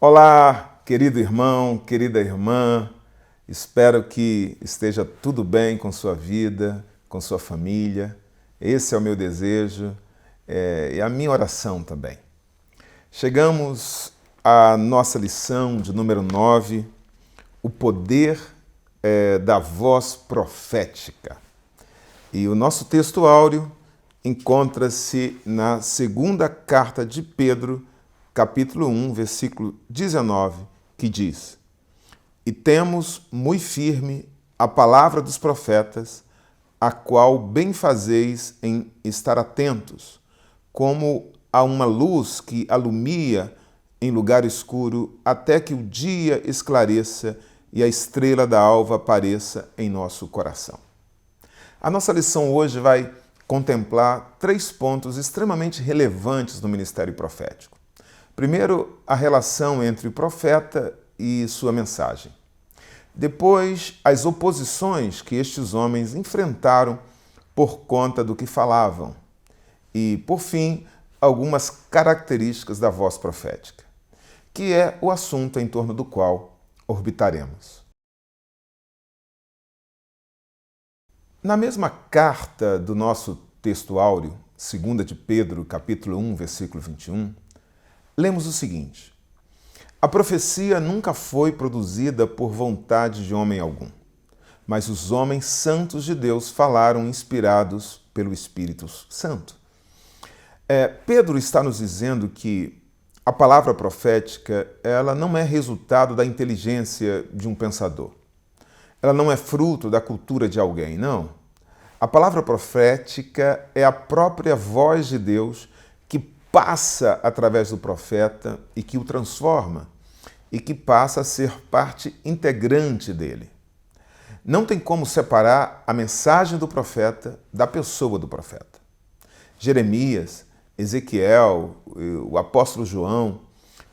Olá, querido irmão, querida irmã, espero que esteja tudo bem com sua vida, com sua família. Esse é o meu desejo e a minha oração também. Chegamos à nossa lição de número 9, o poder da voz profética. E o nosso texto áureo encontra-se na segunda carta de Pedro, capítulo 1, versículo 19, que diz: E temos muito firme a palavra dos profetas, a qual bem fazeis em estar atentos, como a uma luz que alumia em lugar escuro, até que o dia esclareça e a estrela da alva apareça em nosso coração. A nossa lição hoje vai contemplar 3 pontos extremamente relevantes no ministério profético. Primeiro, a relação entre o profeta e sua mensagem. Depois, as oposições que estes homens enfrentaram por conta do que falavam. E, por fim, algumas características da voz profética, que é o assunto em torno do qual orbitaremos. Na mesma carta do nosso texto áureo, 2 de Pedro, capítulo 1, versículo 21, lemos o seguinte: A profecia nunca foi produzida por vontade de homem algum, mas os homens santos de Deus falaram inspirados pelo Espírito Santo. Pedro está nos dizendo que a palavra profética ela não é resultado da inteligência de um pensador. Ela não é fruto da cultura de alguém, não. A palavra profética é a própria voz de Deus que passa através do profeta e que o transforma e que passa a ser parte integrante dele. Não tem como separar a mensagem do profeta da pessoa do profeta. Jeremias, Ezequiel, o apóstolo João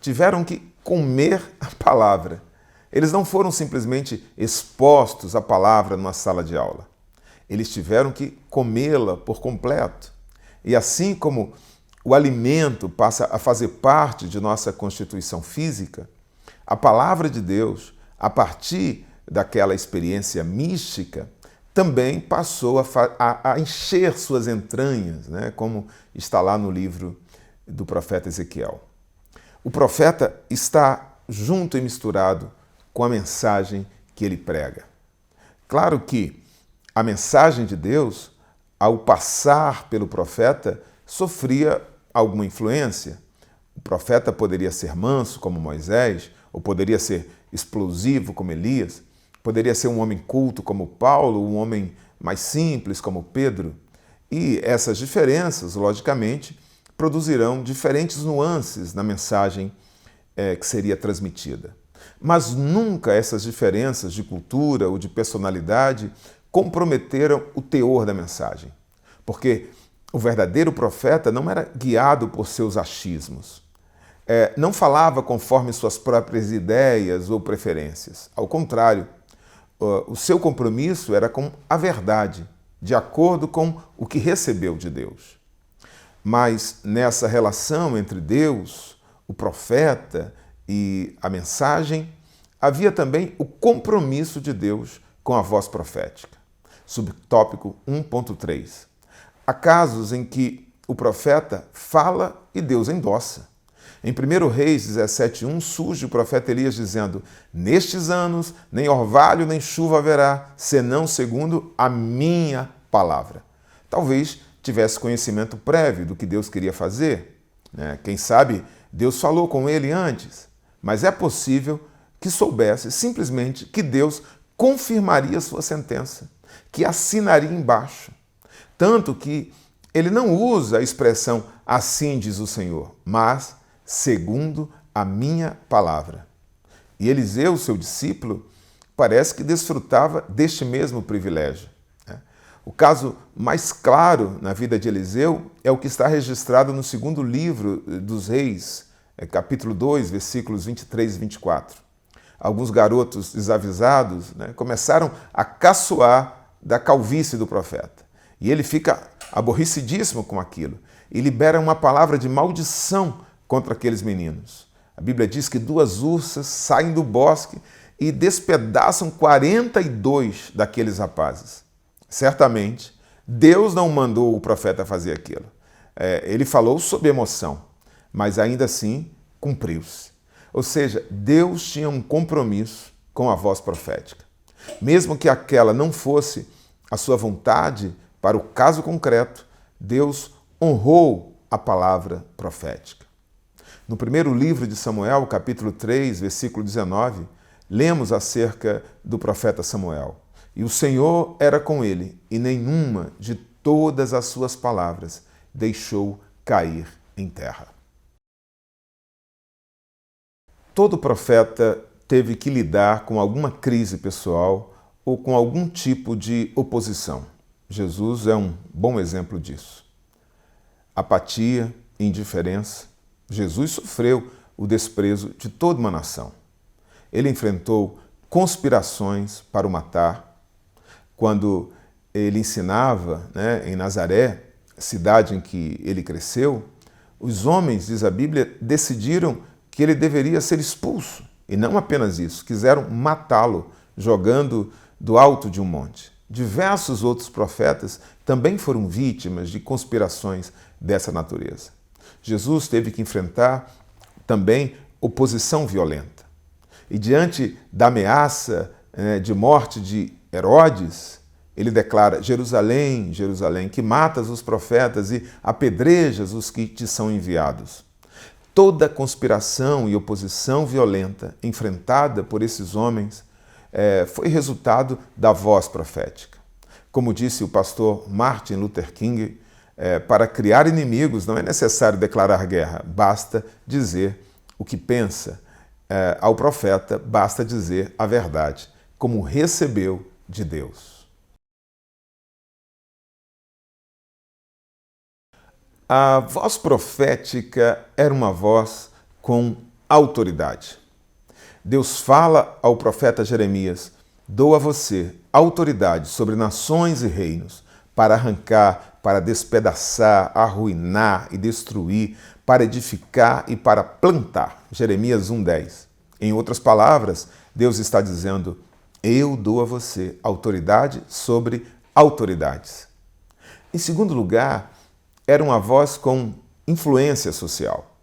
tiveram que comer a palavra. Eles não foram simplesmente expostos à palavra numa sala de aula. Eles tiveram que comê-la por completo. E assim como o alimento passa a fazer parte de nossa constituição física, a palavra de Deus, a partir daquela experiência mística, também passou a encher suas entranhas, né? Como está lá no livro do profeta Ezequiel. O profeta está junto e misturado com a mensagem que ele prega. Claro que a mensagem de Deus, ao passar pelo profeta, sofria alguma influência. O profeta poderia ser manso, como Moisés, ou poderia ser explosivo, como Elias, poderia ser um homem culto, como Paulo, um homem mais simples, como Pedro. E essas diferenças, logicamente, produzirão diferentes nuances na mensagem que seria transmitida. Mas nunca essas diferenças de cultura ou de personalidade comprometeram o teor da mensagem, porque o verdadeiro profeta não era guiado por seus achismos, não falava conforme suas próprias ideias ou preferências. Ao contrário, o seu compromisso era com a verdade, de acordo com o que recebeu de Deus. Mas nessa relação entre Deus, o profeta e a mensagem, havia também o compromisso de Deus com a voz profética. Subtópico 1.3. Há casos em que o profeta fala e Deus endossa. Em 1 Reis 17.1 surge o profeta Elias dizendo: Nestes anos nem orvalho nem chuva haverá, senão segundo a minha palavra. Talvez tivesse conhecimento prévio do que Deus queria fazer, né? Quem sabe Deus falou com ele antes, mas é possível que soubesse simplesmente que Deus confirmaria sua sentença, que assinaria embaixo. Tanto que ele não usa a expressão assim diz o Senhor, mas segundo a minha palavra. E Eliseu, seu discípulo, parece que desfrutava deste mesmo privilégio. O caso mais claro na vida de Eliseu é o que está registrado no 2º livro dos Reis, capítulo 2, versículos 23 e 24. Alguns garotos desavisados começaram a caçoar da calvície do profeta. E ele fica aborrecidíssimo com aquilo e libera uma palavra de maldição contra aqueles meninos. A Bíblia diz que 2 ursas saem do bosque e despedaçam 42 daqueles rapazes. Certamente, Deus não mandou o profeta fazer aquilo. Ele falou sob emoção, mas ainda assim cumpriu-se. Ou seja, Deus tinha um compromisso com a voz profética. Mesmo que aquela não fosse a sua vontade para o caso concreto, Deus honrou a palavra profética. No primeiro livro de Samuel, capítulo 3, versículo 19, lemos acerca do profeta Samuel. E o Senhor era com ele, e nenhuma de todas as suas palavras deixou cair em terra. Todo profeta teve que lidar com alguma crise pessoal ou com algum tipo de oposição. Jesus é um bom exemplo disso. Apatia, indiferença. Jesus sofreu o desprezo de toda uma nação. Ele enfrentou conspirações para o matar. Quando ele ensinava, em Nazaré, cidade em que ele cresceu, os homens, diz a Bíblia, decidiram que ele deveria ser expulso. E não apenas isso, quiseram matá-lo, jogando do alto de um monte. Diversos outros profetas também foram vítimas de conspirações dessa natureza. Jesus teve que enfrentar também oposição violenta. E diante da ameaça de morte de Herodes, ele declara: Jerusalém, Jerusalém, que matas os profetas e apedrejas os que te são enviados. Toda conspiração e oposição violenta enfrentada por esses homens foi resultado da voz profética. Como disse o pastor Martin Luther King, para criar inimigos não é necessário declarar guerra, basta dizer o que pensa. Ao profeta basta dizer a verdade, como recebeu de Deus. A voz profética era uma voz com autoridade. Deus fala ao profeta Jeremias: dou a você autoridade sobre nações e reinos, para arrancar, para despedaçar, arruinar e destruir, para edificar e para plantar. Jeremias 1:10. Em outras palavras, Deus está dizendo: eu dou a você autoridade sobre autoridades. Em segundo lugar, era uma voz com influência social.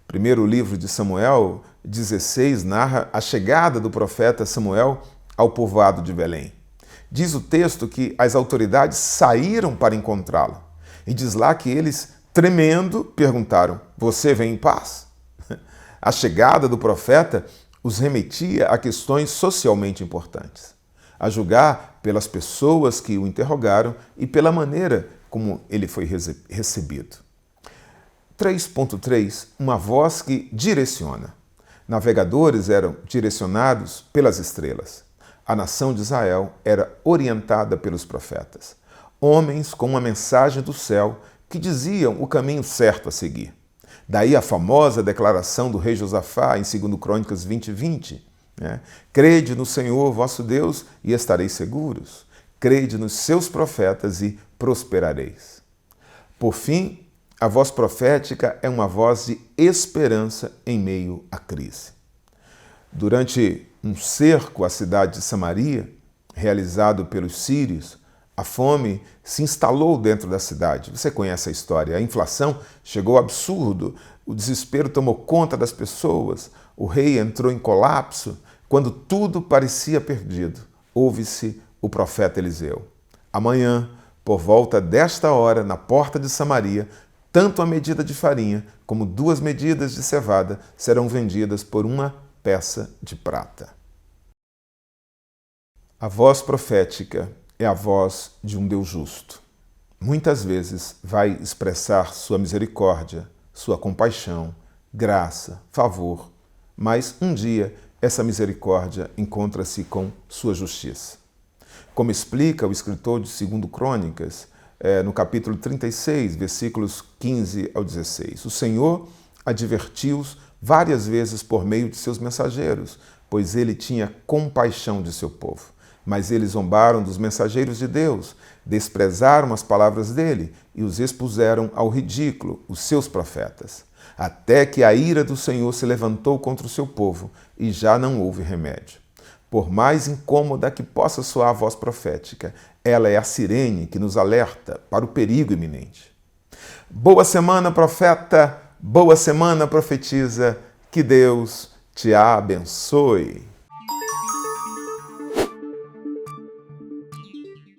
Primeiro livro de Samuel 16 narra a chegada do profeta Samuel ao povoado de Belém. Diz o texto que as autoridades saíram para encontrá-lo. E diz lá que eles, tremendo, perguntaram: você vem em paz? A chegada do profeta os remetia a questões socialmente importantes, a julgar pelas pessoas que o interrogaram e pela maneira como ele foi recebido. 3.3, uma voz que direciona. Navegadores eram direcionados pelas estrelas. A nação de Israel era orientada pelos profetas. Homens com uma mensagem do céu que diziam o caminho certo a seguir. Daí a famosa declaração do rei Josafá em 2 Crônicas 20:20. Crede no Senhor vosso Deus e estareis seguros. Crede nos seus profetas e prosperareis. Por fim, a voz profética é uma voz de esperança em meio à crise. Durante um cerco à cidade de Samaria, realizado pelos sírios, a fome se instalou dentro da cidade. Você conhece a história. A inflação chegou ao absurdo, o desespero tomou conta das pessoas, o rei entrou em colapso. Quando tudo parecia perdido, ouve-se o profeta Eliseu: amanhã, por volta desta hora, na porta de Samaria, tanto a medida de farinha como 2 medidas de cevada serão vendidas por 1 peça de prata. A voz profética é a voz de um Deus justo. Muitas vezes vai expressar sua misericórdia, sua compaixão, graça, favor, mas um dia essa misericórdia encontra-se com sua justiça. Como explica o escritor de 2 Crônicas, no capítulo 36, versículos 15 ao 16. O Senhor advertiu-os várias vezes por meio de seus mensageiros, pois ele tinha compaixão de seu povo. Mas eles zombaram dos mensageiros de Deus, desprezaram as palavras dele e os expuseram ao ridículo, os seus profetas. até que a ira do Senhor se levantou contra o seu povo e já não houve remédio. Por mais incômoda que possa soar a voz profética, ela é a sirene que nos alerta para o perigo iminente. Boa semana, profeta! Boa semana, profetisa! Que Deus te abençoe!